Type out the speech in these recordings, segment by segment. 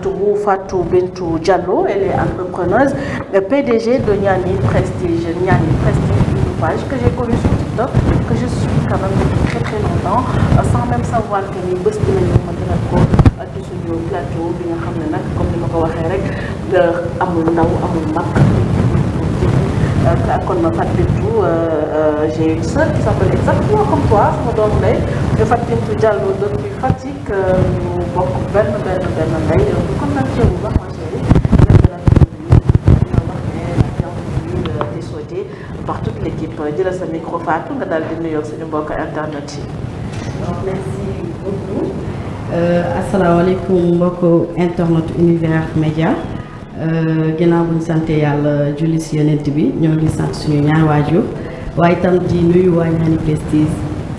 Toubou Fatou Bintou Diallo, elle est entrepreneuse, PDG de Niani Prestige. Niani Prestige, une page que j'ai connue sur TikTok, que je suis quand même depuis très très longtemps, sans même savoir que ni bés bi la ñu ma dina ko ci suñu plateau bi nga xam ne nag comme ni ma ko waxee rek amul ndaw amul mag. Kon Fatou Bintou, j'ai une sœur qui s'appelle exactement comme toi, sama doomu ndey Fatou Bintou Diallo depuis Fatick, ñu bokk benn ndey ñu kon nag ceeb bu baax ma chérie di souhaité par toute l'équipe jëlal sa micro Fatou nga daal di nuyoo suñu mbokk internet yi. Merci beaucoup. Asalaamaaleykum mbokk internet Univers Média. Ginnaaw bu ñu sant yàlla julli si yonent bi ñoo ngi sant suñu ñaar waajur waaye itam di nuyu waa Niani Prestige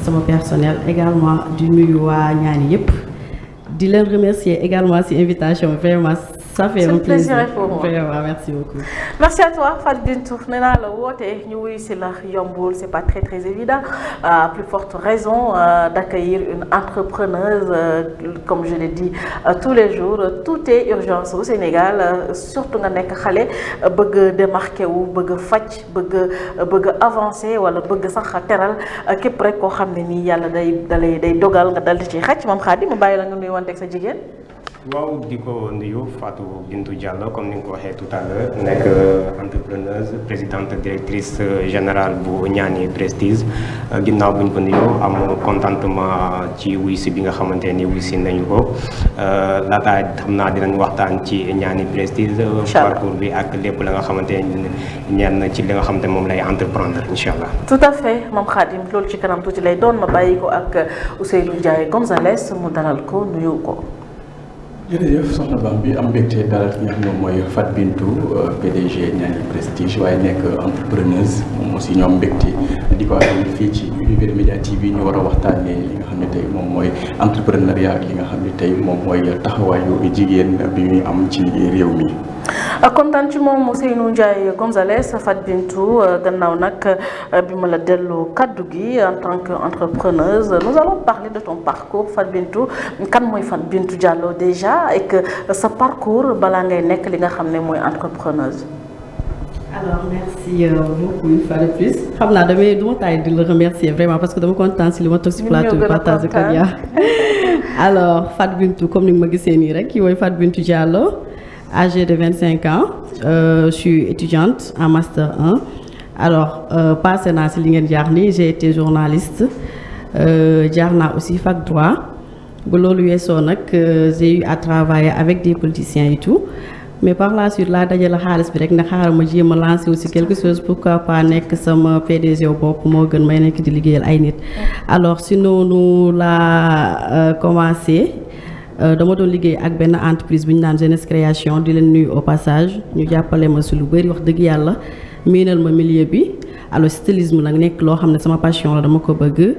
sama personnel également di nuyu waa Niani yëpp di leen remercier également si invitation vraiment ça fait un plaisir pour moi. Vraiment, merci beaucoup. Merci à toi Fatou Bintou. nee naa la woote ñu wuyu si la yombul, c'est pas très très évident. À plus forte raison d'accueillir une entrepreneuse, comme je l'ai dit tous les jours, tout est urgence au Sénégal, surtout nga nekk xale bëgg démarquer wu bëgg faj bëgg avancer wala bëgg sax teral képp rek koo xam ne nii yàlla day dogal nga dal di ci xaj moom Khady ma bàyyi la nga nuyu wanteeg sa jigéen. waaw di ko nuyu Fatou Bintou Diallo comme ni nga ko waxee tout à l'heure nekk entrepreneuse présidente directrice générale bu Niani Prestige ginnaaw bu ñu ko nuyu am contentement ci wuy si bi nga xamante ni wuy si nañu ko laataa xam naa dinañ waxtaan ci Niani Prestige parcours bi ak lépp la nga xamante ni ñeen na ci li nga xamante moom lay entreprendre incha allah. tout à fait moom Khadim loolu ci kanam tuuti lay doon ma bàyyi ko ak Ousseynou Ndiaye Gonzalez mu dalal ko nuyu ko. jërëjëf soxna Bam bi am mbégte dalal ki nga xam ne mooy Fatou Bintou PDG Niani Prestige waaye nekk entrepreneuse moom aussi ñoom mbégte di ko am fii ci Univers Média TV ñu war a waxtaanee li nga xam ne tey moom mooy entrepreneuriat ak li nga xam ne tey moom mooy taxawaayu jigéen bi ñuy am ci réew mi. kontaan ci moom Ousseynou Ndiaye Gonzalez. Fatou Bintou gannaaw nag bi ma la delloo kaddu gi en tant qu'entrepreneuse nous allons parler de ton parcours Fatou Bintou kan mooy Fatou Bintou Diallo déjà et que sa parcours balaa ngay nekk li nga xam ne mooy entrepreneuse. Alors merci beaucoup une fois de plus xam naa du ma taay di la remercier vraiment parce que dama kontaan si li ma toog si plateau bi partage ko yaa alors Fatou Bintou comme ni nga ma gisee nii rek kii mooy Fatou Bintou Diallo âgée de 25 ans je suis étudiante en master 1 alors passé naa si li ngeen jaar nii j'ai été journaliste jaar naa aussi fac droit bu loolu weesoo nag j'ai eu à travailler avec des politiciens et tout mais par la suite laa dajale xaalis bi rek na xaaral ma jéem a lancer aussi quelque chose pourquoi pas nekk sama PDG bopp moo gën may nekk di liggéeyal ay nit alors si noonu laa commencé dama doon liggéey ak benn entreprise bu ñu naan Jeunesse Création di leen nuyu au passage ñu jàppale ma si lu bëri wax dëgg yàlla miinal ma milieu bi alors stylisme nag nekk loo xam ne sama passion la dama ko bëgg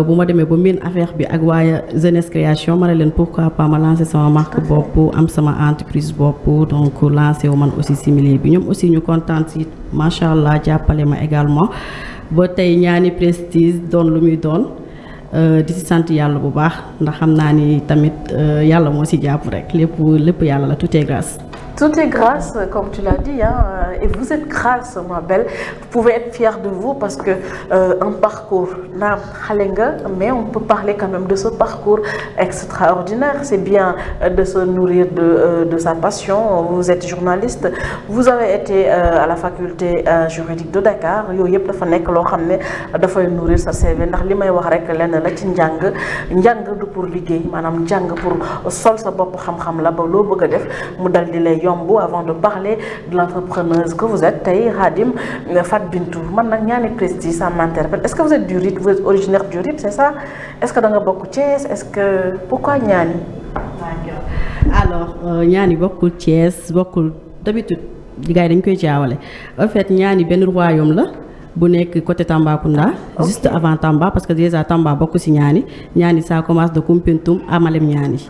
bu ma demee ba miin affaire bi ak waaye Jeunesse Création ma ne leen pourquoi pas ma lancer sama marque bopp am sama entreprise bopp donc lancer wu man aussi si milieu bi ñoom aussi ñu kontaan si macha allah jàppale ma également ba tey Niani Prestige doon lu muy doon. di si sant yàlla bu baax ndax xam naa ni tamit yàlla moo si jàpp rek lépp yàlla la tout est grâce. Tout est grâce, comme tu l'as dit, hein, et vous êtes grâce, ma belle. Vous pouvez être fiers de vous parce que un parcours, mais on peut parler quand même de ce parcours extraordinaire. C'est bien de se nourrir de sa passion. Vous êtes journaliste, vous avez été à la faculté juridique de Dakar. Yo yep dafa nek lo xamné da fay nourrir sa CV ndax limay wax rek lenn la ci njang du pour liggéey manam njang pour sol sa bop xam-xam la ba lo bëgg def mu dal di lay avant de parler de l'entrepreneuse que vous êtes tey Khadim Fatou Bintou man nag Niani Prestige ça m'interpelle. Est-ce que vous êtes du RIP, vous êtes originaire du RIP, c'est ça? Est-ce que da nga bokk Thiès? Est-ce que pourquoi Niani? Alors Niani bokkul Thiès bokkul d'habitude gars yi dañ koy jaawale en fait Niani benn royaume la bu nekk côté Tambacounda juste avant Tamba parce que déjà Tamba bokk ci Niani ça commence de Koumpentoum à Malem Niani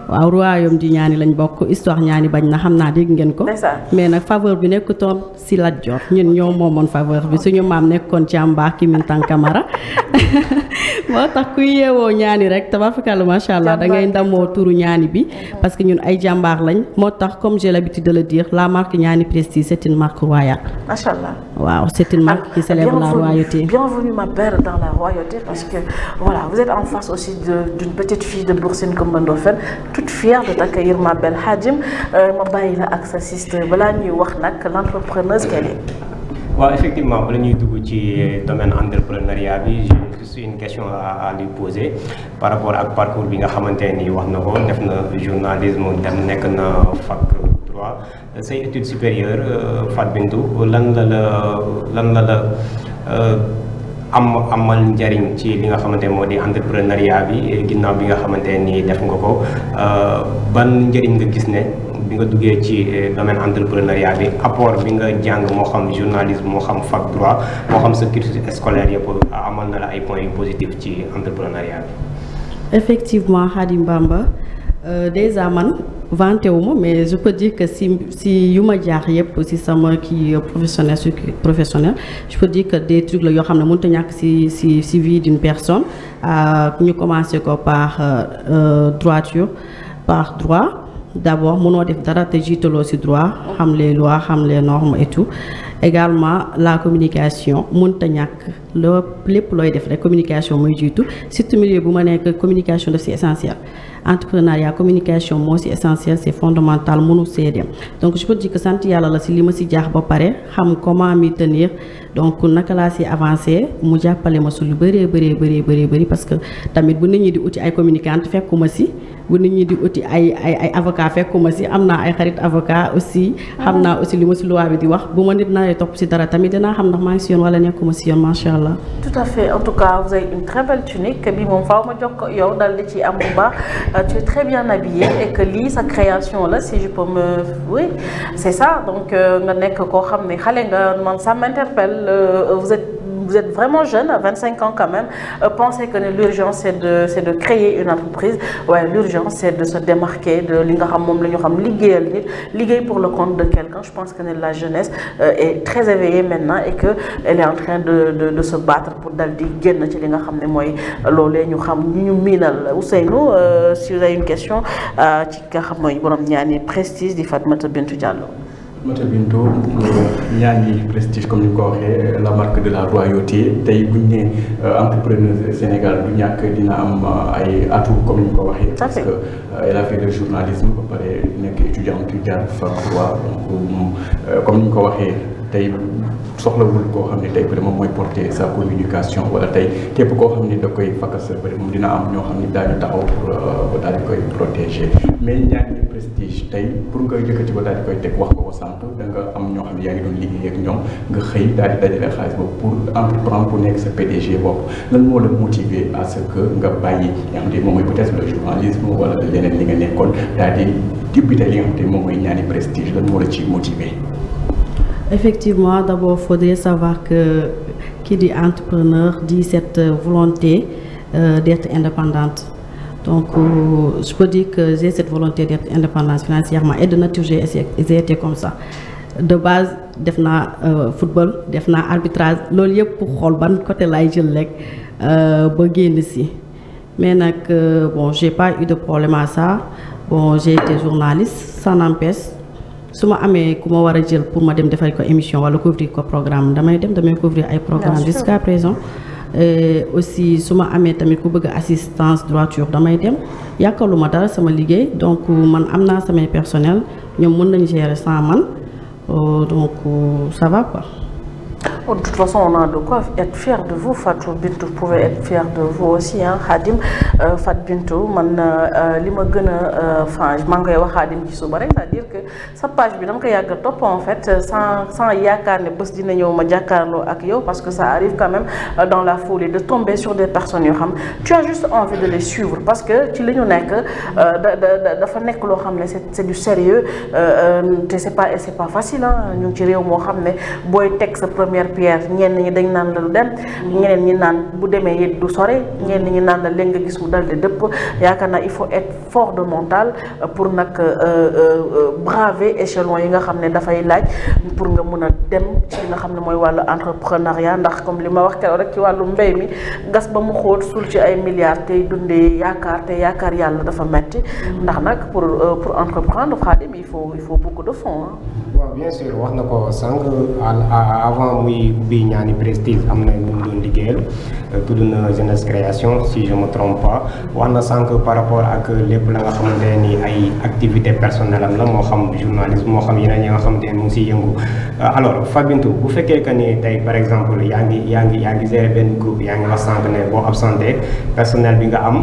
waaw royaume di Niani lañ bokk histoire Niani bañ na xam naa dégg ngeen ko mais nag faveur bi nekkutoon ci Lat Joor ñun ñoo moomoon faveur bi suñu maam nekkoon Thiamba Kimintang Kamara moo tax ku yeewoo ñaani rek tabarfakalla macha allah da ngay ndamoo turu ñaani bi parce que ñun ay jàmbaar lañ moo tax comme j'ai l'habitude de le dire la marque Ñaani Prestige c'est une marque royale. Macha allah. waaw c'est une marque qui célèbre la royauté. Bienvenue ma belle dans la royauté parce que voilà vous êtes en face aussi d'une petite fille de Bour Sine Coumba Ndoffène toute fière de t'accueillir ma belle Khadim ma bàyyi la ak sa sister balaa ñuy wax nag l'entrepreneuse qu'elle est. waaw effectivement bala ñuy dugg ci domaine entrepreneuriat bi j'ai juste une question à lui poser par rapport ak parcours bi nga xamante ni wax na ko def na journalisme dem nekk na fac droit say études supérieures Fatou Bintou lan la amal njariñ ci li nga xamante moo di entrepreneuriat bi ginnaaw bi nga xamante ni def nga ko ban njëriñ nga gis ne bi nga duggee ci domaine entrepreneuriat bi apport bi nga jàng moo xam journalisme moo xam fac droit moo xam sa cursus scolaire yëpp amal na la ay points yu positifs ci entrepreneuriat bi. Effectivement Khadim Bamba déjà man vanté wu ma mais je peux dire que si yu ma jaax yëpp si sama kii professionnel je peux dire que des trucs la yoo xam ne mënut a ñàkk si vie d'une personne ñu commencé ko par droiture par droit. D'abord mënoo def dara te jiitaloo ci droit xam les lois xam les normes et tout également la communication mënta ñàkk lépp looy def rek communication mooy jiitu surtout milieu bu ma nekk communication daf ci essentiel entrepreneuriat communication moo ci essentiel c'est fondamental mënu see dem donc je peux dire que sant yàlla la ci li ma ci jaax ba pare xam comment m'y tenir donc naka laa ci avancer mu jàppale ma su lu bëree parce que tamit bu nit ñi di uti ay communicante fekkuma ci bu nit ñi di uti ay avocat fekkuma ci am naa ay xarit avocat aussi xam naa aussi li ma ci loi bi di wax bu ma nit naree topp ci dara tamit dinaa xam ndax maa ngi ci yoon wala nekkuma ci yoon macha allah. Tout à fait en tout cas vous avez une très belle tunique bi moom faaw ma jox ko yow dal di ci am bu baax tu es très bien habillée et que lii sa création la si je peux me oui c'est ça donc nga nekk koo xam ne xale nga man ça m'interpelle vous êtes vraiment jeune à 25 ans quand même pensez que l'urgence c'est de créer une entreprise ouais l'urgence c'est de se démarquer de li nga xam moom la ñu xam liggéeyal nit liggéey pour le compte de quelqu'un je pense que la jeunesse est très éveillée maintenant et que elle est en train de se battre pour dal di génn ci li nga xam ne mooy loolee ñu xam ñu miinal Ousseynou si vous avez une question ci nga xam mooy borom Ñaani Prestige di Fatoumata Bintou Diallo. Fatoumata Bintou Ñaani Prestige comme ni nga ko waxee la marque de la royauté tey bu ñu nee entrepreneur Sénégal du ñàkk dina am ay atout comme ni nga ko waxee. parce que elle a fait le journalisme ba pare nekk étudiante jaar fac droit donc comme ni nga ko waxee tey soxlawul koo xam ne tey peut-être moom mooy porter sa communication wala tey képp koo xam ne da koy fakkas peut-être moom dina am ñoo xam ne daañu taxaw pour daal di koy protéger mais Ñaani Prestige tey pour nga yëkkati ko daal di koy teg wax nga ko sànq da nga am ñoo xam ne yaa ngi doon liggéey ak ñoom nga xëy daal di dajale xaalis boobu pour entreprendre pour nekk sa PDG bopp lan moo la motiver à ce que nga bàyyi nga xam ne moom mooy peut-être le journalisme wala leneen li nga nekkoon daal di débuter li nga xam ne moom mooy Ñaani Prestige lan moo la ci motiver. Effectivement, d'abord, il faudrait savoir que qui dit entrepreneur dit cette volonté d'être indépendante. Donc, je peux dire que j'ai cette volonté d'être indépendante financièrement et de nature, j'ai été comme ça. De base, def naa football, def naa arbitrage, loolu yëpp pour xool ban côté laay jël rek ba génn si. Mais nag bon, j'ai pas eu de problème à ça. Bon, j'ai été journaliste, ça n'empêche. su ma amee ku ma war a jël pour ma dem defal ko émission wala couvrir ko programme damay couvrir ay programme jusqu'à présent aussi su ma amee tamit ku bëgg assistance droiture damay dem yàkkaluma dara sama liggéey donc man am naa samay personnel ñoom mën nañu gérer sans man donc ça va quoi. De toute façon, on a de quoi être fier de vous, Fatou Bintou. Vous pouvez être fier de vous aussi, hein, Khadim. Fatou Bintou, man, li ma gën a, enfin, maa ngi koy wax Khadim ci suba rek, c'est-à-dire que sa page bi dama ko yàgg a topp en fait, sans yaakaar ne bés dina ñëw ma jàkkaarloo ak yow, parce que ça arrive quand même dans la foulée de tomber sur des personnes yoo xam, tu as juste envie de les suivre, parce que ci la ñu nekk dafa nekk loo xam ne c'est du sérieux, te c'est pas facile, hein, ñu ngi ci réew moo xam ne booy teg sa première pierre ñenn ñi dañ naan la du dem ñeneen ñi naan bu demee it du sore ñenn ñi naan la léegi nga gis mu dal di dëpp yaakaar naa il faut être fort de mental pour nag braver échelon yi nga xam ne dafay laaj pour nga mun a dem ci nga xam ne mooy wàllu entrepreneuriat ndax comme li ma wax keroog rek ci wàllu mbéy mi gas ba mu xóot suul ci ay milliards tey dundee yaakaar te yaakaar yàlla dafa metti ndax nag pour entreprendre Khadim il faut beaucoup de fonds. waaw bien sûr wax na ko sànq avant muy ubbi ñaani prestige am na ñu doon liggéeyal tudd na jeunesse création si je me trompe pas wax na sànq par rapport ak lépp la nga xamante ni ay activité personnelle am la moo xam journalisme moo xam yeneen yi nga xamante ni mu ngi siy yëngu alors Fatou Bintou bu fekkee que ni tey par exemple yaa ngi gérer benn groupe yaa ngi wax sànq ne boo absenté personnel bi nga am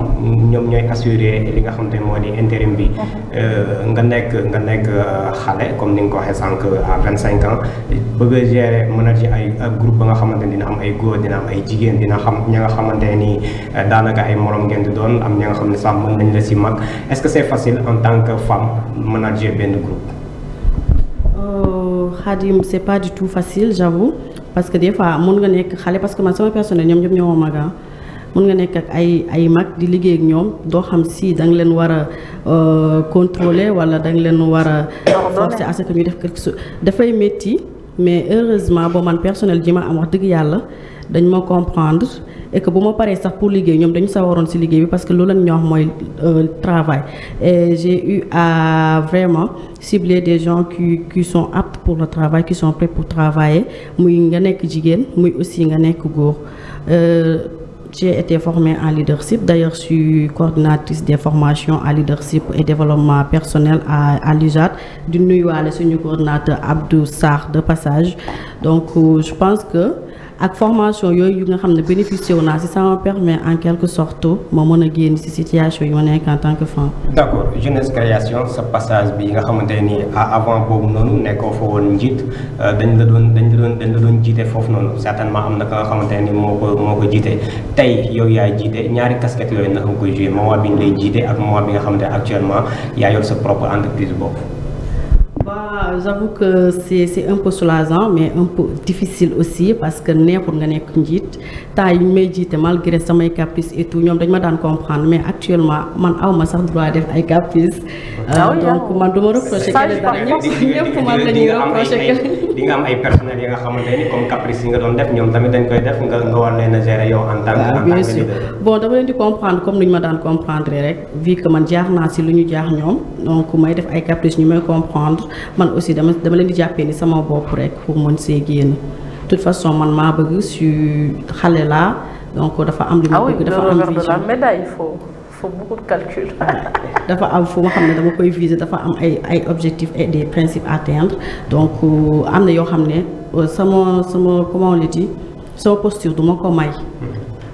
ñoom ñooy assurer li nga xamante ni moo di intérim bi nga nekk xale comme ni nga ko waxee sànq à 25 ans bëgg a gérer manager ay groupe ba nga xamante ni dina am ay góor dina am ay jigéen dina xam ña nga xamante ni daanaka ay morom ngeen di doon am ña nga xam ne sax mën nañ la si mag est-ce que c'est facile en tant que femme manager benn groupe. Khadim c'est pas du tout facile j'avoue parce que des fois mun nga nekk xale parce que man sama personnel ñoom ñëpp ñoo mag mun nga nekk ak ay mag di liggéey ak ñoom doo xam si da nga leen war a contrôler wala da nga leen war a forcer à ce que ñu def quelque chose dafay métti mais heureusement boo man personnel ji ma am wax dëgg yàlla dañ ma comprendre et que bu ma paree sax pour liggéey ñoom dañu sawaroon ci liggéey bi parce que loolu lañ ñoo wax mooy travail et j'ai eu à vraiment cibler des gens qui sont aptes pour le travail qui sont prêts pour travailler muy nga nekk jigéen muy aussi nga nekk góor. J'ai été formée en leadership. D'ailleurs, je suis coordinatrice des formations en leadership et développement personnel à l'UJAD. Du nuyuwaale suñu coordinateur Abdou Sarr de passage. Donc, je pense que ak formation yooyu yu nga xam ne bénéficié wu naa si ça me permet en quelque sorte ma mën a génn si situation yi ma nekk en tant que femme. d'accord jeunesse création sa passage bi nga xamante ni avant boobu noonu nekkoo fa woon njiit dañ la doon jiite foofu noonu certainement am na ka nga xamante ni moo ko jiite tey yow yaay jiite ñaari casquette yooyu naka nga koy joué moment bi ñu lay jiite ak moment bi nga xamante ne actuellement yaa yor sa propre entreprise boobu. Bah, j'avoue que c'est un peu soulageant mais un peu difficile aussi parce que neexul nga nekk njiit temps yi ñu may jiite malgré samay caprice et tout ñoom dañ ma daan comprendre mais actuellement man aw ma sax droit def ay caprice donc man du ma reproché kenn dara ñëpp man la ñuy reproché di nga am ay personnels yi nga xamante ni comme caprice yi nga doon def ñoom tamit dañ koy def nga war leen a gérer yow en tant que bien sûr bon dama leen di comprendre comme ni ñu ma daan comprendre rek vu que man jaar naa si lu ñu jaar ñoom donc may def ay caprice ñu may comprendre man aussi dama leen di jàppee ni sama bopp rek pour mën see génn de toute façon man maa bëgg su xale laa donc dafa am li ma bëgg dafa am vision la médaille il faut beaucoup de calcul. dafa am fu ma xam ne dama koy viser dafa am ay objectifs et des principes à atteindre donc am na yoo xam ne sama comment on le dit sama posture du ma ko may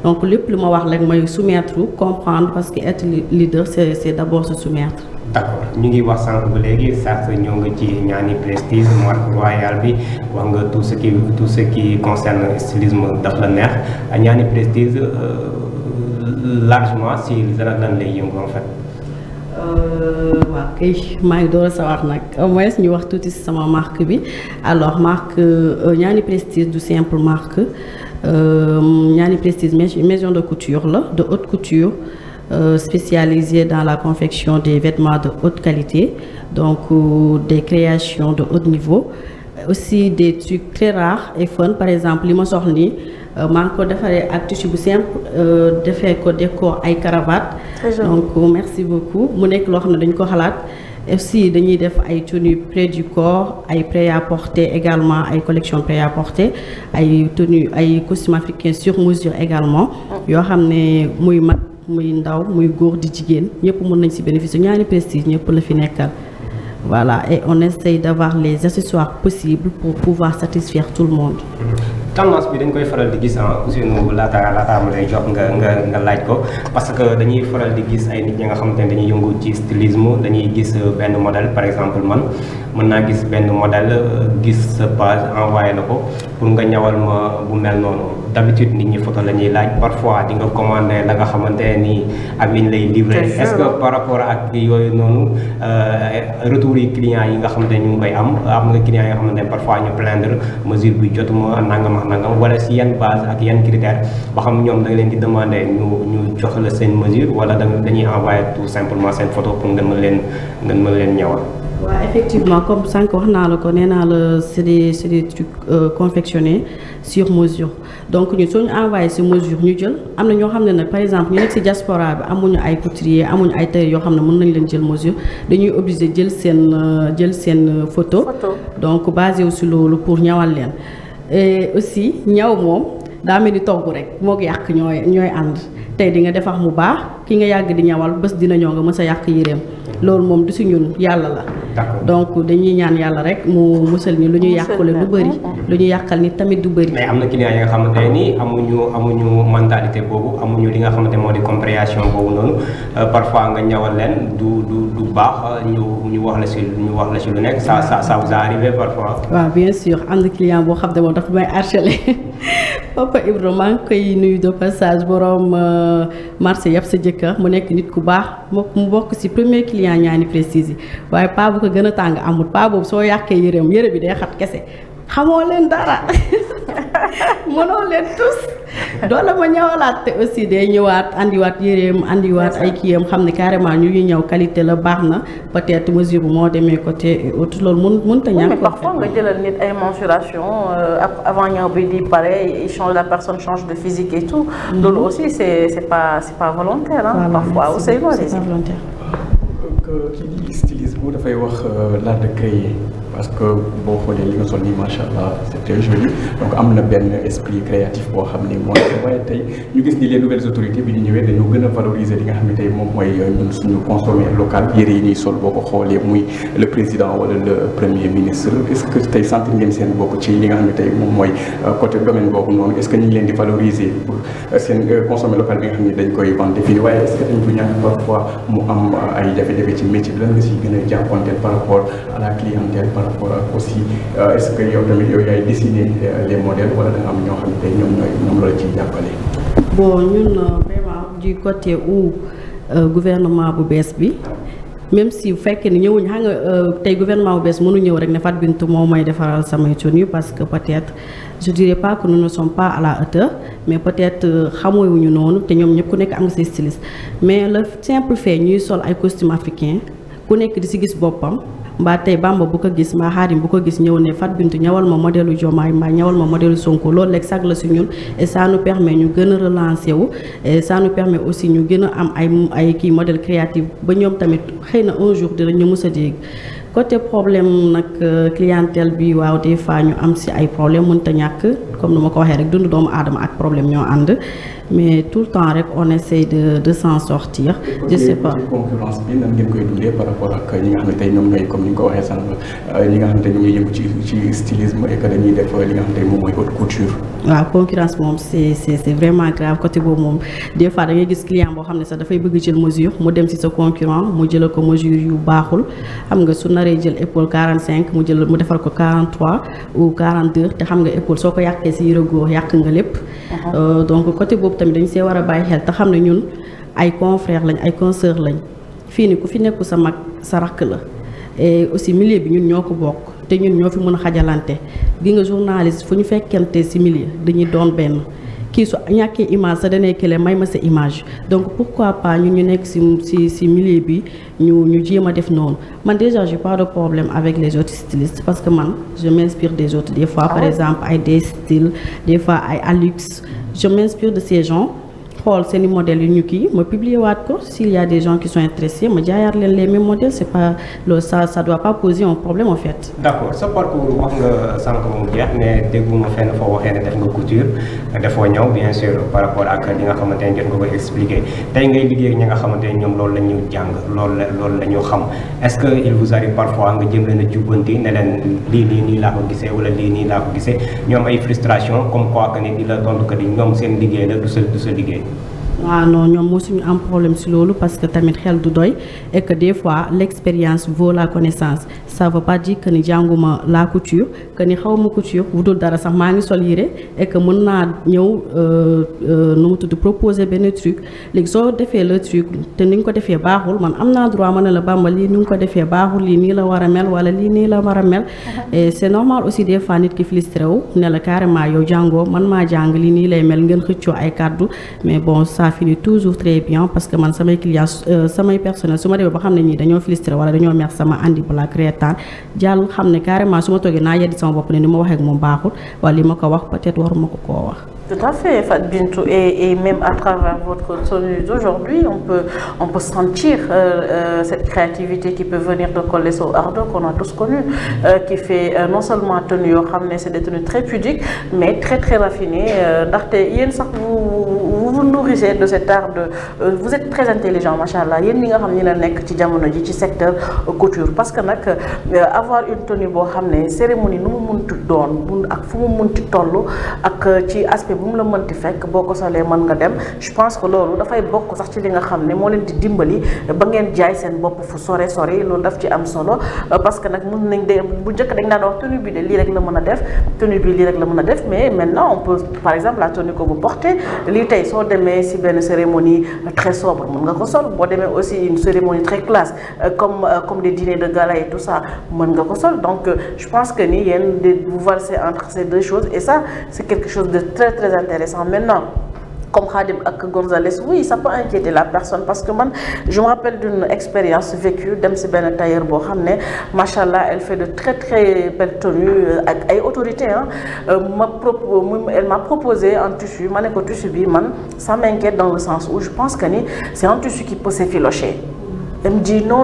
donc lépp lu ma wax rek mooy soumettre comprendre parce que être leader c'est d'abord se soumettre. d'accord ñu ngi wax sànq ba léegi sax ñëw nga ci ñaani prestige marque royale bi wax nga tout ce qui concerne stylisme daf la neex ñaani prestige largement si lan lay yëngu en fait. waaw kay maa ngi door a sawar nag au moins ñu wax tuuti ci sama marque bi alors marque ñaani prestige du simple marque ñaani prestige maison de couture la de haute couture. Spécialisée dans la confection des vêtements de haute qualité, donc des créations de haut niveau, aussi des trucs très rares et fun. Par exemple, li ma soxla nii maa ngi ko defaree ak tissu bu simple defee ko décor ay cravate. Donc merci beaucoup mu nekk loo xam ne dañ ko xalaat. Aussi dañuy def ay tenues près du corps ay prêt-à-porter également ay collection prêt-à-porter ay tenues ay costumes africains sur mesure également yoo xam ne muy mag. muy ndaw muy góor di jigéen ñëpp mën nañ ci bénéficier ñaari prestige ñëpp la fi nekkal voilà et on essaye d'avoir les accessoires possibles pour pouvoir satisfaire tout le monde. tendance bi dañ koy faral di gis aussi nu laata ma lay jox nga laaj ko parce que dañuy faral di gis ay nit ñi nga xamante ne dañuy yëngu ci stylisme dañuy gis benn modèle par exemple man mën naa gis benn modèle gis sa page envoyé la ko pour nga ñawal ma bu mel noonu d'habitude nit ñi photo la ñuy laaj parfois di nga commander la nga xamante ni ak liñ lay livrer est-ce que par rapport ak yooyu noonu retour yi clients yi nga xamante ne ñu ngi koy am nga clients yi nga xamante ne parfois ñu plaindre mesure bi jotuma nangam ak nangam wala si yan base ak yan critères ba xam ñoom da nga leen di demander ñu jox la seen mesure wala dañuy envoyer tout simplement seen photo pour ngeen mën leen ñëwal. waaw effectivement comme sànq wax naa la ko nee naa la c'est des trucs confectionnés sur mesure donc ñun soo ñu envoyé si mesure ñu jël am na ñoo xam ne nag par exemple ñu nekk si diaspora bi amuñu ay couturier amuñu ay tailleur yoo xam ne mën nañ leen jël mesure dañuy obligé jël seen photo donc basé wu si loolu pour ñawal leen et aussi ñaw moom daa mel ni togg rek moog yàq ñooy ànd tey di nga defar mu baax ki nga yàgg di ñawal bés dina ñëw nga mës a yàq yéreem loolu moom du si ñun yàlla la donc dañuy ñaan yàlla rek mu musal ni lu ñu yàqule du bëri lu ñu yàqal ni tamit du bëri. mais am na clients yi nga xamante ni amuñu mentalité boobu amuñu li nga xamante moo di compréhension boobu noonu parfois nga ñawal leen du baax ñu wax la si lu nekk ça vous est arrivé parfois. waaw bien sûr am na client boo xam ne moom dafa may harcelé Papa Ibra maa ngi koy nuyu de passage borom marché yëpp sa jëkkër mu nekk nit ku baax mu bokk si premier client Ñaani Prestige yi waaye pa bu ko gën a tàng amul pa boobu soo yàqee yére bi day xat kese xamoo leen dara mënoo leen tous doole ma ñëwalaat te aussi day ñëwaat andiwaat yéreem andiwaat ay kiyam xam ne carrément ñu ngi ñëw qualité la baax na peut-être mesure bu moo demee côté autre loolu mënut a ñàkk. mais parfois nga jëlal nit ay mensuration avant ñëw bi di pare la personne change de physique et tout. loolu aussi c'est pas volontaire hein. Parfois c'est volontaire. kii di stylisme dafay wax l'art de créer parce que boo xoolee li nga sol nii macha allah c'est très joli donc am na benn esprit créatif boo xam ni mooy waaye tey ñu gis ni les nouvelles autorités bi ñu ñëwee dañoo gën a valoriser li nga xam ne tey moom mooy ñun suñu consommé local yére yi ñuy sol boo ko xoolee muy le président wala le premier ministre est-ce que tey sentir ngeen seen bopp ci li nga xam ne tey moom mooy côté domaine boobu noonu est-ce que ñu ngi leen di valoriser pour seen consommé local bi nga xam ne dañ koy vendre fii waaye est-ce que dañ ko ñàkk parfois mu am ay jafe-jafe ci métier bi lan nga si gën a jàppanteel par rapport à la clientèle par rapport ak aussi est-ce que yow tamit yow yaay dessiner les modèles wala da nga am ñoo xam ne tey ñoom la ciy jàppale. bon ñun vraiment du côté où gouvernement bu bees bi même si bu fekkee ni ñëwuñu xam nga tey gouvernement bu bees mënu ñëw rek ne Fatou Bintou moom mooy defaral samay tenue parce que peut-être je dirais pas que nous ne sommes pas à la hauteur mais peut-être xamuwuñu noonu te ñoom ñëpp ku nekk am nga say styliste mais le simple fait ñuy sol ay costume africain ku nekk di si gis boppam mbaa tey Bamba bu ko gis mbaa Xaadim bu ko gis ñëw ne Fatou Bintou ñawal ma modèle Diomaye mbaa ñawal ma modèle Sonko loolu rek sag la si ñun et ça nous permet ñu gën a relancer wu et ça nous permet aussi ñu gën a am ay kii modèle créatif ba ñoom tamit xëy na un jour dinañu mës a dégg côté problème nag clientèle bi waaw des fois ñu am si ay problème mënta ñàkk comme ni ma ko waxee rek dund doomu aadama ak problème ñoo ànd mais tout le temps rek on essaie de s'en sortir. Je sais pas concurrence bi nan ngeen koy dundee par rapport ak ñi nga xam ne tey ñoom ñooy comme ni nga ko waxee sànq ñi nga xam ne tey ñoom ñooy yëngu ci stylisme et que dañuy def li nga xam ne tey moom mooy haute couture. waaw concurrence moom c'est vraiment grave côté boobu moom des fois da ngay gis client boo xam ne sax dafay bëgg jël mesure mu dem ci sa concurrent mu jëlal ko mesure yu baaxul xam nga su naree jël épaule 45 mu defal ko 43 ou 42 te xam nga épaule soo ko yàqee ci yëre góor yàq nga lépp. Donc côté boobu tamit dañ see war a bàyyi xel te xam ne ñun ay confrères lañ ay consoeurs lañ fii ni ku fi nekku sa mag sa rakk la et aussi milieu bi ñun ñoo ko bokk te ñun ñoo fi mën a xajalante gi nga journaliste fu ñu fekkente ci milieu dañuy doon benn kii su ñàkkee image sa danay kële may ma sa image donc pourquoi pas ñun ñu nekk ci milieu bi ñu jéem a def noonu man déjà j'ai pas de problème avec les autres stylistes parce que man je m'inspire des autres des fois par exemple ay des styles des fois ay Alux je m'inspire de ces gens xool seeni modèles yu ñu kii ma publier waat ko s'il y a des gens qui sont intéressés ma jaayaat leen les mêmes modèles c'est pas loolu ça doit pas poser un problème en fait. d'accord sa parcours wax nga sànq mu jeex mais dégguma fenn foo waxee ne def nga couture defoo ñëw bien sûr par rapport ak li nga xamante ne jot nga koy expliquer tey ngay liggéey ak ñi nga xamante ne ñoom loolu la ñu jàng loolu la ñu xam est-ce que il vous arrive parfois nga jëm leen a jubbanti ne leen lii nii laa ko gisee wala lii nii laa ko gisee ñoom ay frustration comme quoi que ni di la tontu que ni ñoom seen liggéey la du sa liggéey. Ah non ñoom mosuñu am problème si loolu parce que tamit xel du doy et que des fois l'expérience vaut la connaissance ça veut pas dire que ni jànguma la couture que ni xawma couture wudul dara sax maa ngi sol yére et que mën naa ñëw nu mu tudd proposer benn truc léegi soo defee le truc te ni nga ko defee baaxul man am naa droit ma ne la Bamba lii ni nga ko defee baaxul lii nii la war a mel wala lii nii la war a mel et c'est normal aussi des fois nit ki frustré wu ne la carrément yow jàngoo man maa jàng lii nii lay mel ngeen xëccoo ay kàddu mais bon ça finit toujours très bien parce que man samay clients samay personnel su ma demee ba xam ne ñii dañoo frustré wala dañoo mer sama andi black reetaan jàll xam ne carrément su ma toogee naa yeddi sama bopp ne ni ma waxee ak moom baaxul wala li ma ko wax peut-être waruma ko koo wax. Tout à fait, Fat Bintou, et même à travers votre tenue d'aujourd'hui, on peut sentir cette créativité qui peut venir de Colesso Ardo qu'on a tous connu, qui fait non seulement tenue, c'est des tenues très pudiques, mais très très raffinées. Vous nourrissez de cet art vous êtes très intelligent, machallah. Yéen ñi nga xam ne la nekk ci jamono ji ci secteur couture parce que nag avoir une tenue boo xam ne cérémonie nu mu mënti doon ak fu mu mënti toll ak ci aspect bu mu la mënti fekk boo ko solee mën nga dem je pense que loolu dafay bokk sax ci li nga xam ne moo leen di dimbali ba ngeen jaay seen bopp fu sore loolu daf ci am solo parce que nag mën nañ de bu njëkk dañ daan wax tenue bi de lii rek la mën a def tenue bi lii rek la mën a def mais maintenant on peut par exemple la tenue que vous portez lii tey soo demee si benn cérémonie très sobre mën nga ko sol boo demee aussi une cérémonie très classe comme des dîners de gala et tout ça mën nga ko sol donc je pense que ni yéen vous valsez entre ces deux choses et ça c'est quelque chose de très très intéressant maintenant. Comme Khadim ak Gonzalez, oui, ça peut inquiéter la personne parce que moi, je me rappelle d'une expérience vécue d'un ben tailleur bo xamné machallah elle fait de très très belles tenues avec autorité hein. Elle m'a proposé un tissu, mané ko tissu bi man ça m'inquiète dans le sens où je pense que c'est un tissu qui peut s'effilocher. Elle me dit non,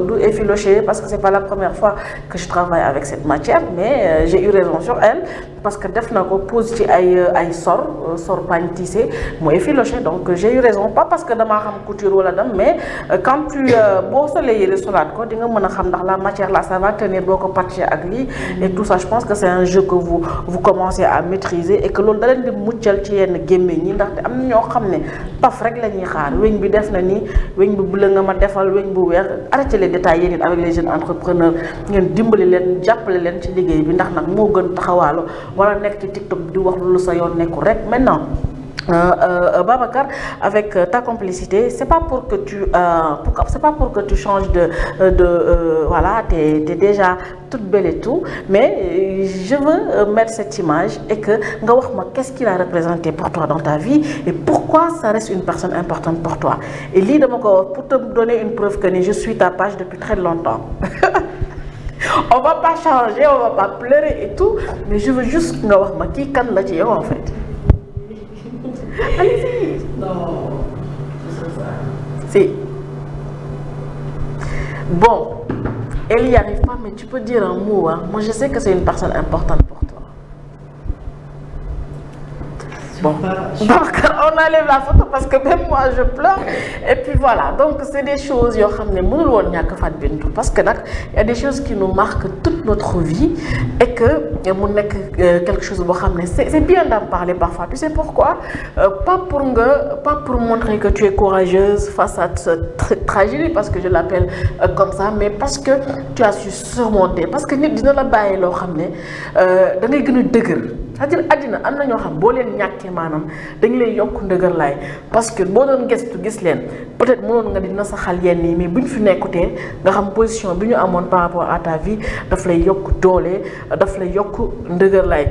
d'où effiloché parce que c'est pas la première fois que je travaille avec cette matière, mais j'ai eu raison sur elle parce que def nako pose ci ay sor pagne tissé mo effiloché donc j'ai eu raison pas parce que dama xam couture wala dam mais quand tu bo solé yéré solat ko di nga mëna xam ndax la matière là ça va tenir boko patché ak li et tout ça je pense que c'est un jeu que vous commencez à maîtriser et que lolu da len di muccal ci yenn gémmé ñi ndax am na ñoo xamné paf rek lañuy xaar weñ bi def na ni weñ bi bu la nga defal weñ bu weex arrêtez les détails yéen avec les jeunes entrepreneurs ngeen dimbali leen jàppale leen ci liggéey bi ndax nag moo gën taxawaalu wala nekk ci TikTok di wax lu sa yoon nekku rek maintenant Babacar avec ta complicité c'est pas pour que tu changes voilà t'es déjà toute belle et tout mais je veux mettre cette image et que nga wax ma qu'est-ce qu'il a représenté pour toi dans ta vie et pourquoi ça reste une personne importante pour toi et lii dama ko pour te donner une preuve que je suis ta page depuis très longtemps. On va pas changer, on va pas pleurer et tout mais je veux juste nga wax ma kii kan la ci yow en fait. Allez-y. Non, c'est ça. Si. Bon, elle y arrive pas, mais tu peux dire un mot. Hein. Moi, je sais que c'est une personne importante pour toi. Bon, donc on enlève la photo parce que même moi je pleure. Et puis voilà, donc c'est des choses parce que il y a des choses qui nous marquent toute notre vie et que quelque chose c'est bien d'en parler parfois. Tu sais pourquoi? Pas pour montrer que tu es courageuse face à cette tragédie parce que je l'appelle comme ça, mais parce que tu as su surmonter. Parce que nit dina la baye lo xamné da ngay gëna dëgër. C'est-à-dire adina am na ñoo xam boo leen ñàkkee maanaam dañ lay yokk ndëgër laay parce que boo doon gëstu gis leen peut-être mënoon nga dina saxal yenn yi mais bu ñu fi nekkutee nga xam position bi ñu amoon par rapport à ta vie daf lay yokk doole daf lay yokk ndëgër laay.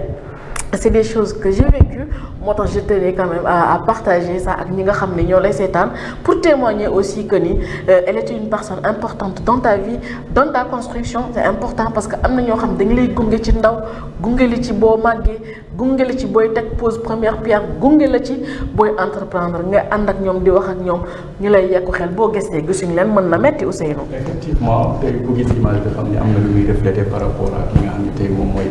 C'est des choses que j'ai vécues. Moi, je tenais quand même à partager ça avec ñi nga xam ne ñoo lay seetaan pour témoigner aussi que ni elle était une personne importante dans ta vie, dans ta construction. C'est important parce que am na ñoo xam dañ lay gunge ci ndaw gunge la ci boo màggee gunge la ci booy teg pose première pierre gunge la ci booy entreprendre nga ànd ak ñoom di wax ak ñoom ñu lay yekku xel boo gisee gisuñ leen mën na metti Ousseynou. Effectivement tey ku gis image bi xam ne am na lu muy reflété par rapport ak ki nga xam ne tey moom mooy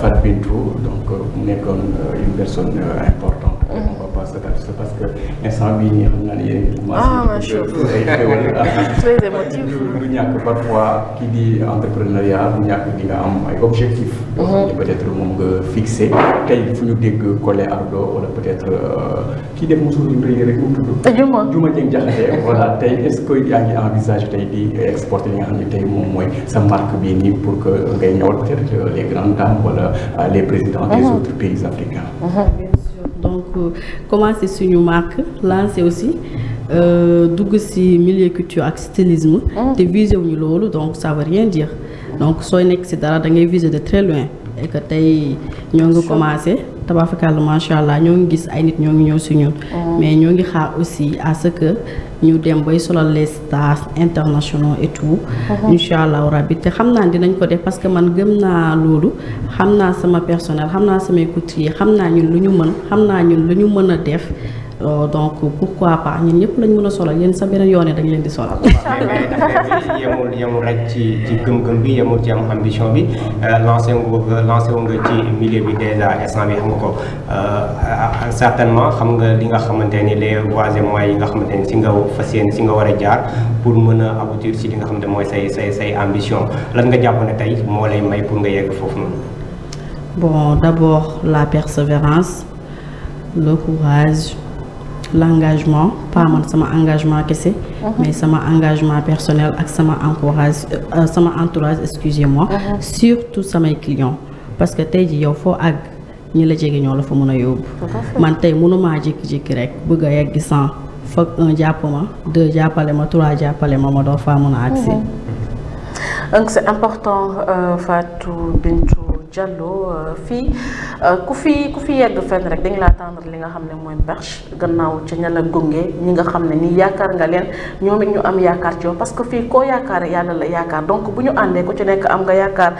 Fat Bintou donc mu nekkoon une personne importante. On va pas sa parce que instant bii nii xam naa ne yéen très émotif. du ñàkk parfois qui dit entrepreneuriat du ñàkk di nga am ay objectifs. yoo xam ne peut-être moom nga fixé tey fu ñu dégg Collé Ardo wala peut-être kii def mosul yu rëy rek mu tudd. Juma Dieng Diakhaté voilà tey est-ce que yaa ngi envisagé tey di exporter li nga xam ne tey moom mooy sa marque bii nii pour que ngay ñëwal peut-être les grandes dames wala les présidents des autres pays africains. Bien sûr donc commencer suñu marque lancer aussi dugg ci milieu culture ak stylisme. te viser wuñu loolu donc ça veut rien dire donc sooy nekk ci dara da ngay viser de très loin et que tey ñoo ngi commencer tabaarkalla macha allah ñoo ngi gis ay nit ñoo ngi ñëw ci ñun. mais ñoo ngi xaar aussi à ce que ñu dem bay solal les stars internationaux et tout. incha allah rabbi te xam naa dinañ ko def parce que man gëm naa loolu xam naa sama personnel xam naa samay couturier xam naa ñun lu ñu mën xam naa ñun lu ñu mën a def. donc pourquoi pas ñun ñëpp lañ mën a solal yéen sa beneen yoon dañ leen di solal. yemul rek ci gëm-gëm bi yemul ci am ambition bi lancé nga ci milieu bi déjà instant bi xam nga ko certainement xam nga li nga xamante ni les voies et moyens yi nga xamante ni si nga fas yéene si nga war a jaar pour mën a aboutir si li nga xamante mooy say ambition lan nga jàpp ne tey moo lay may pour nga yegg foofu noonu. bon d'abord la persévérance le courage. L'engagement pas man sama engagement kese mais sama engagement personnel ak sama entourage excusez-moi surtout samay clients parce que tey ji yow foo àgg ñi la jege ñoo la fa mën a yóbbu man tey mënumaa jékki-jékki rek bëgg a yegg 100 foog 1 jàpp ma 2 jàppale ma 3 jàppale ma door faa mën a agsi donc c'est important Fatou Bintou Diallo fii ku fi yegg fenn rek dañ laa tendre li nga xam ne mooy perche gannaaw ca ña la gunge ñi nga xam ne ni yaakaar nga leen ñoom it ñu am yaakaar ci yow parce que fii koo yaakaar yàlla la yaakaar donc bu ñu àndee ku ci nekk am nga yaakaar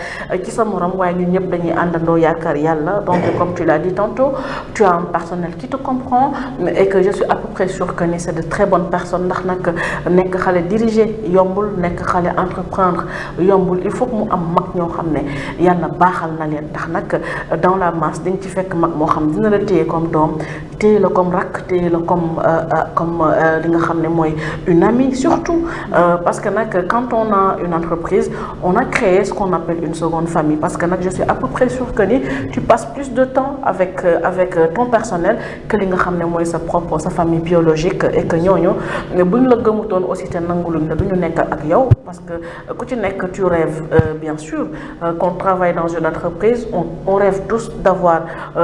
ci sa morom waaye ñun ñëpp dañuy àndandoo yaakaar yàlla donc comme tu l'as dit tantôt tu as un personnel qui te comprend et que je suis à peu près sûre que ni c'est de très bonnes personnes ndax nag nekk xale diriger yombul nekk xale entreprendre yombul il faut que mu am mag ñoo xam ne yàlla baaxal na leen ndax nag dans la masse dañ ci fekk mag moo xam dina la téye comme doom téye la comme rakk téye la comme li nga xam ne mooy une amie surtout parce que nag quand on a une entreprise on a créé ce qu'on appelle une seconde famille parce que nag je suis à peu près sûre que ni tu passes plus de temps avec ton personnel que li nga xam ne mooy sa famille biologique et que ñooñu buñ la gëmutoon aussi te nanguluñ la du ñu nekk ak yow parce que ku ci nekk tu rêves bien sûr qu'on travaille dans une entreprise on rêve tous d'avoir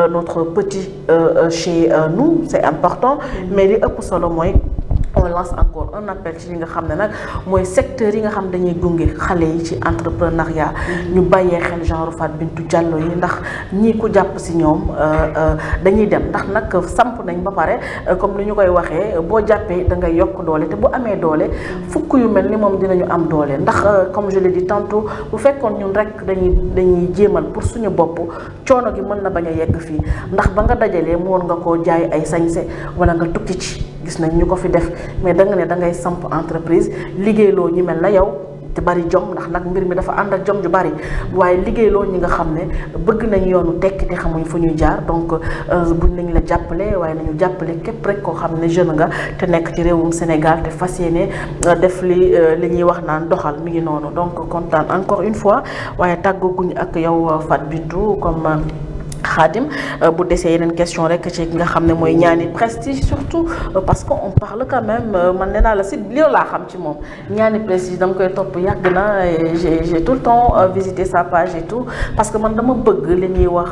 notre petit chez nous c'est important mais li ëpp solo mooy on lance encore un appel ci li nga xam ne nag mooy secteur yi nga xam dañuy gunge xale yi ci entrepreneuriat ñu bàyyee xel genre Fatou Bintou Diallo yi ndax ñii ku jàpp si ñoom dañuy dem ndax nag samp nañ ba pare comme ni ñu koy waxee boo jàppee da ngay yokk doole te bu amee doole fukk yu mel ni moom dinañu am doole ndax comme je l'ai dit tantôt bu fekkoon ñun rek dañuy jéemal pour suñu bopp coono gi mën na bañ a yegg fii ndax ba nga dajalee mu woon nga koo jaay ay sañse wala nga tukki ci gis nañ ñu ko fi def mais da nga ne da ngay samp entreprise liggéeyloo ñu mel na yow te bari jom ndax nag mbir mi dafa ànd ak jom ju bari waaye liggéeyloo ñi nga xam ne bëgg nañ yoonu tekki te xamuñ fu ñuy jaar donc buñ nañ la jàppale waaye nañu jàppale képp rek koo xam ne jeune nga te nekk ci réewum Sénégal te fas yéene def li ñuy wax naan doxal mi ngi noonu donc kontaan encore une fois waaye tàggaguñ ak yow Fatou Bintou comme Khadim bu desee yeneen question rek ci nga xam ne mooy ñaani prestige surtout parce que on parle quand même man nee naa la si li laa xam ci moom ñaani prestige dama koy topp yàgg na j'ai tout le temps visité sa page et tout parce que man dama bëgg li ñuy wax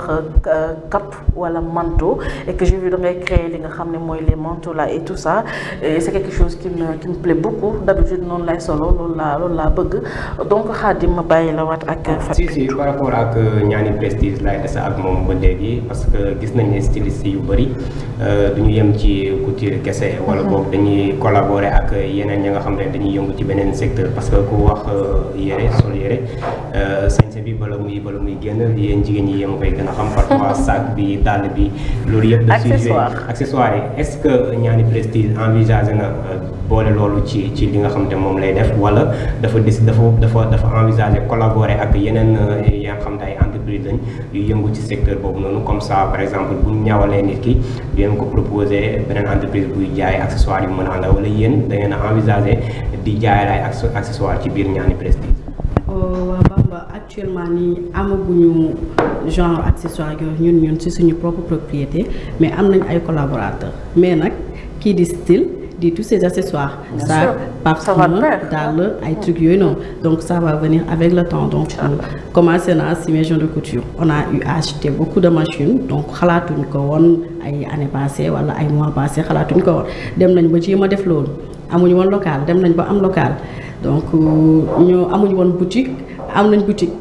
cap wala manteau et que j'ai vu da ngay créer li nga xam ne mooy les manteaux là et tout ça et c'est quelque chose qui me plaît beaucoup d'habitude noonu lay solo loolu laa bëgg donc Khadim ma bàyyi la waat ak Fatou si par rapport ak ñaani prestige lay des ak moom léegi parce que gis nañ ne styliste yu bëri du ñu yem ci couture kese wala boog dañuy collaborer ak yeneen ñi nga xam ne dañuy yëngu ci beneen secteur parce que ku wax yére sol yére sañse bi bala muy génn yéen jigéen ñi yéen koy gën a xam parfois sac bi dàll bi loolu yëpp da ciy joué accessoire yi est-ce que ñaani prestige envisagé na boole loolu ci li nga xam ne moom lay def wala dafa envisagé collaborer ak yeneen yi nga xam ne ay entreprise lañ yu yëngu ci secteur boobu noonu comme ça par exemple bu ñu ñawalee nit ki yéen ko proposer beneen entreprise buy jaay accessoire yu mën a àndal wala yéen da ngeen a envisager di jaay ay accessoire ci biir Niani Prestige. waaw Bamba actuellement nii amaguñu genre accessoire yooyu ñun ci suñu propre propriété mais am nañ ay collaborateurs mais nag kii di style di tous ces accessoires ça parfum dàll ay trucs yooyu noonu donc ça va venir avec le temps donc commencé naa si maison de couture on a eu acheté beaucoup de machines donc xalaatuñ ko woon ay année passée wala ay mois passé xalaatuñ ko woon dem nañ ba jéem a def loolu amuñu woon local dem nañ ba am local donc ñu amuñu woon boutique am nañ boutique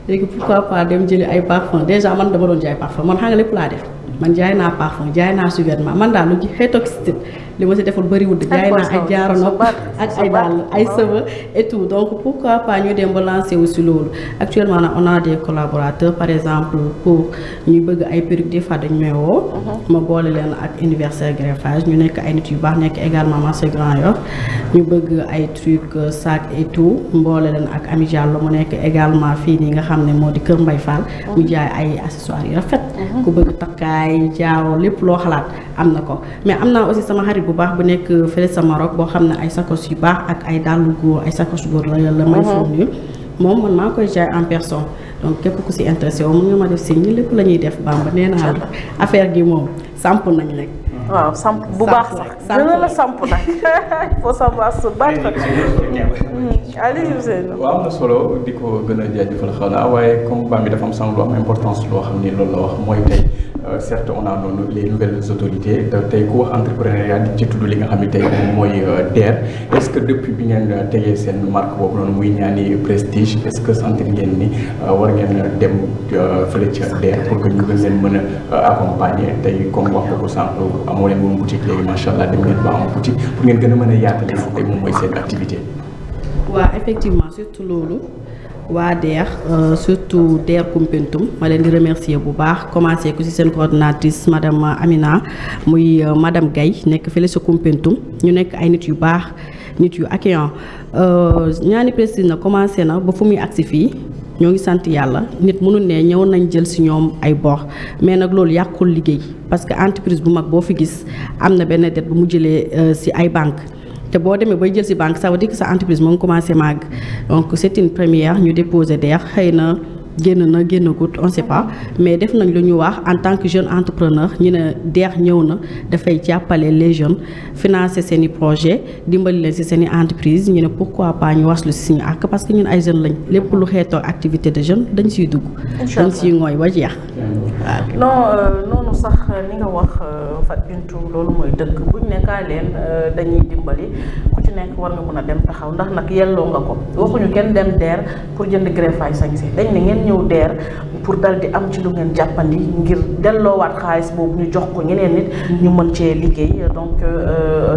léegi pourquoi pas dem jëli ay parfum déjà man dama doon jaay parfum man xam nga lépp laa def man jaay naa parfum jaay naa sous-vêtement man daal lu ci xeetoog style li ma si deful bëriwul jaay naa ay jaaro nopp ak ay dàll ay cheveux et tout donc pourquoi pas ñu dem ba lancer aussi loolu actuellement nag on a des collaborateurs par exemple pour ñu bëgg ay perruques des fois dañu may woo ma boole leen ak Universel Greffage ñu nekk ay nit yu baax nekk également marché Grand Yoff ñu bëgg ay trucs sac et tout mboole leen ak Ami Diallo mu nekk également fii nii nga xam ne moo di Kër Mbay Fall mu jaay ay accessoires yu rafet ku bëgg takkaay jaaro lépp loo xalaat am na ko mais am naa aussi sama xarit bu baax bu nekk fële sa Maroc boo xam ne ay sacoches yu baax ak ay dàllu góor ay sacoches góor la may fournir moom man maa koy jaay en personne donc képp ku si intéressé woo mun nga ma def si ñi lépp la ñuy def Bamba nee naa affaire gi moom samp nañ rek. waaw samp bu baax sax gën la samp nag il faut savoir se battre. Aliou Seynou. waaw am na solo di ko gën a jaajëfal xaw na waaye comme Bambi dafa am sànq lu am importance loo xam ni loolu la wax mooy tey certes on a noonu les nouvelles autorités tey ku wax entrepreneuriat di ci tudd li nga xam ne tey moom mooy DER est-ce que depuis bi ngeen tegee seen marque boobu noonu muy Niani Prestige est-ce que sentir ngeen ni war ngeen dem fële ca DER pour que ñu gën leen mën a accompagner tey comme wax ko sànq amoo leen woon boutique léegi macha allah dem ngeen ba am boutique pour ngeen gën a mën a yaatale tey moom mooy seen activité. waaw effectivement surtout loolu waa DER surtout DER Koumpentoum ma leen di remercier bu baax commencé ko ci seen coordonnatrice madame Amina muy madame Gaye nekk fële sa Koumpentoum ñu nekk ay nit yu baax nit yu accueillant Niani Prestige na commencé na ba fu muy agsi fii ñoo ngi sant yàlla nit mënul ne ñëw nañ jël ci ñoom ay bor mais nag loolu yàqul liggéey parce que entreprise bu mag boo fi gis am na benn dette bu mu jëlee ci ay banque te boo demee bay jël ci banque ça veut dire que sa entreprise moo ngi commencé màgg donc c'est une première ñu déposer DER xëy na génnagut on sait pas mais def nañ lu ñu wax en tant que jeune entrepreneur ñu ne DER ñëw na dafay jàppale les jeunes financer seen i projet dimbali leen ci seen i entreprise ñu ne pourquoi pas ñu waslu ci suñu àq parce que ñun ay jeunes lañ lépp lu xeetoo activité de jeune dañ ciy dugg dañ ciy ngooy ba jeex waaw non noonu sax ni nga wax Fat Bintou loolu mooy dëgg buñ nekkaa leen dañuy dimbali ku ci nekk war nga mën a dem taxaw ndax nag yelloo nga ko waxuñu kenn dem DER pour jënd greffage sañse dañ ne ngeen ñëw DER pour dal di am ci lu ngeen jàppandi ngir delloowaat xaalis boobu ñu jox ko ñeneen nit ñu mën cee liggéey donc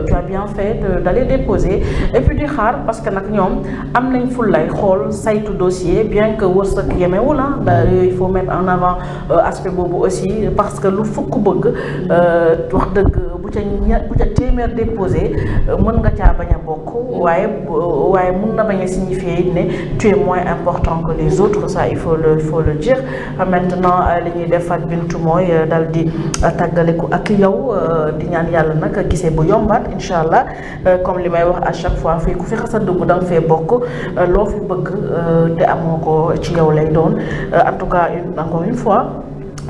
tu as bien fait d'aller déposer et puis di xaar parce que nag ñoom am nañ fullay xool saytu dossier bien que wërsëg yemewu la il faut mettre en avant aspect boobu aussi parce que lu fukk bëgg wax dëgg bu ca téeméer déposé mën nga caa bañ a bokk waaye mun na bañ a signifier ne tu es moins important que les autres ça il faut le dire maintenant li ñuy def Fat Bintou mooy dal di tàggaliku ak yow di ñaan yàlla nag gisee bu yombaat incha allah comme li may wax à chaque fois fii ku fi xas a dugg da nga fee bokk loo fi bëgg te amoo ko ci yow lay doon en tout cas encore une fois.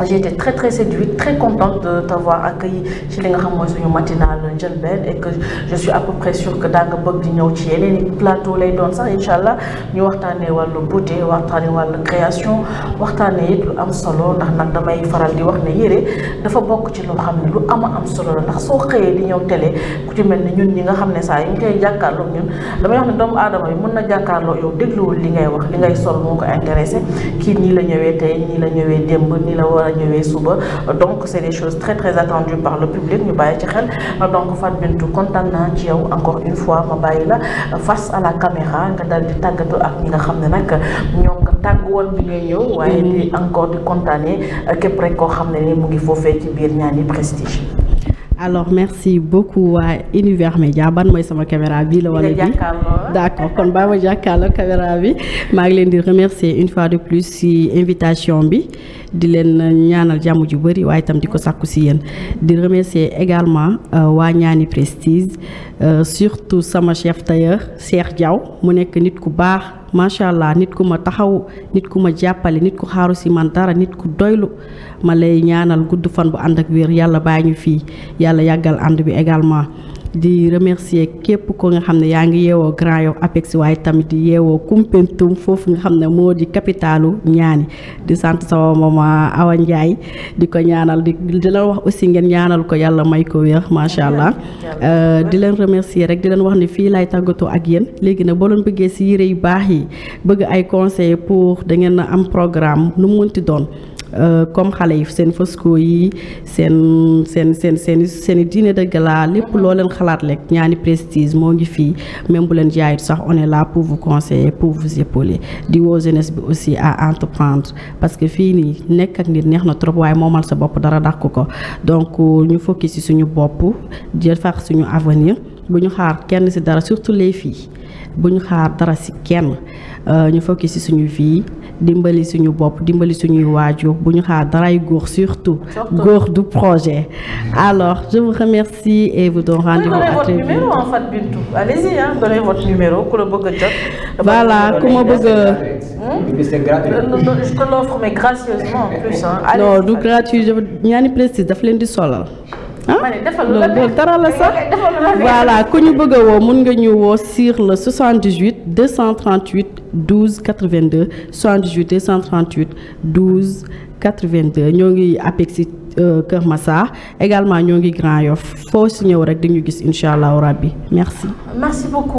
J'ai été très très séduite, très contente de t'avoir accueilli ci li nga xam mooy suñu matinale njëlbeen et que je suis à peu près sûre que daa nga bëgg di ñëw ci yeneen plateau lay doon sax incha allah ñu waxtaanee wàllu beauté waxtaanee wàllu création waxtaanee it lu am solo ndax nag damay faral di wax ne yére dafa bokk ci loo xam ne lu am solo la ndax soo xëyee di ñëw télé ku ci mel ni ñun ñi nga xam ne saa yi ñu koy jàkkaarloo ñun damay wax ne doomu aadama yi mën na jàkkaarloo yow dégluwul li ngay wax li ngay sol moo ko intéressé kii nii la ñëwee tey nii la ñëwee démb nii la war a ñëwee suba donc c'est des choses très très attendues par le public ñu bàyyi ci xel donc Fat Bintou kontaan naa ci yow encore une fois ma bàyyi la face à la caméra nga dal di tàggatu ak ñi nga xam ne nag ñoom nga tàgg woon bi ngay ñëw waaye di encore di kontaanee képp rek koo xam ne ni mu ngi foofee ci biir Niani Prestige. alors merci beaucoup waa Univers Média ban mooy sama caméra bii la wala bii d'accord kon baa ma jàkkaarloo caméra bi maa ngi leen di remercier une fois de plus ci invitation bi di leen ñaanal jàmm ju bari waaye itam di ko sàkku ci yéen di remercier également waa Ñaani Prestige surtout sama chef tailleur Cheikh Diaw mu nekk nit ku baax macha allah nit ku ma taxaw nit ku ma jàppale nit ku xaaru ci man dara nit ku doylu ma lay ñaanal gudd fan bu ànd ak wér yàlla bàyyi ñu fii yàlla yàggal ànd bi également di remercier képp ko nga xam ne yaa ngi yeewoo Grand Yoff Apex waaye tamit di yeewoo Koumpentoum foofu nga xam ne moo di capitalu Ñaani di sant sama maman Awa Ndiaye di ko ñaanal di la wax aussi ngeen ñaanal ko yàlla may ko wér macha allah di leen remercier rek di leen wax ne fii lay tàggatoo ak yéen léegi nag boo leen bëggee ci yére yu baax yi bëgg ay conseils pour da ngeen am programme nu mu mënti doon comme xale yi seen fosco yi seen dîner de gala lépp loo leen xalaat rek Ñaani Prestige moo ngi fii même bu leen jaayut sax on est là pour vous conseiller pour vous épauler di woo jeunesse bi aussi à entreprendre parce que fii nii nekk ak nit neex na trop waaye moomal sa bopp dara dàq ko donc ñu focus ci suñu bopp di far suñu avenir bu ñu xaar kenn ci dara surtout les filles bu ñu xaar dara ci kenn ñu focus ci suñu vie dimbali suñu bopp dimbali suñuy waajur bu ñu xaar daray góor surtout góor du projet. Alors je vous remercie et vous donne rendez-vous à très vite. Donnez votre numéro en fait Bintou. Allez-y donnez votre numéro ku la bëgg a jot. Voilà ku ma bëgg a. C'est gratuit. Je te l'offre mais gracieusement en plus non du gratuit Ñaani Prestige daf leen di solal. loolu dara la sax voilà ku ñu bëgg a woo mun nga ñu woo sur le 78 238 12 82 78 238 12 82 ñoo ngi Apex Kër Massar également ñoo ngi Grand Yoff foo si ñëw rek dañu gis incha allahu rabbi merci. Merci beaucoup.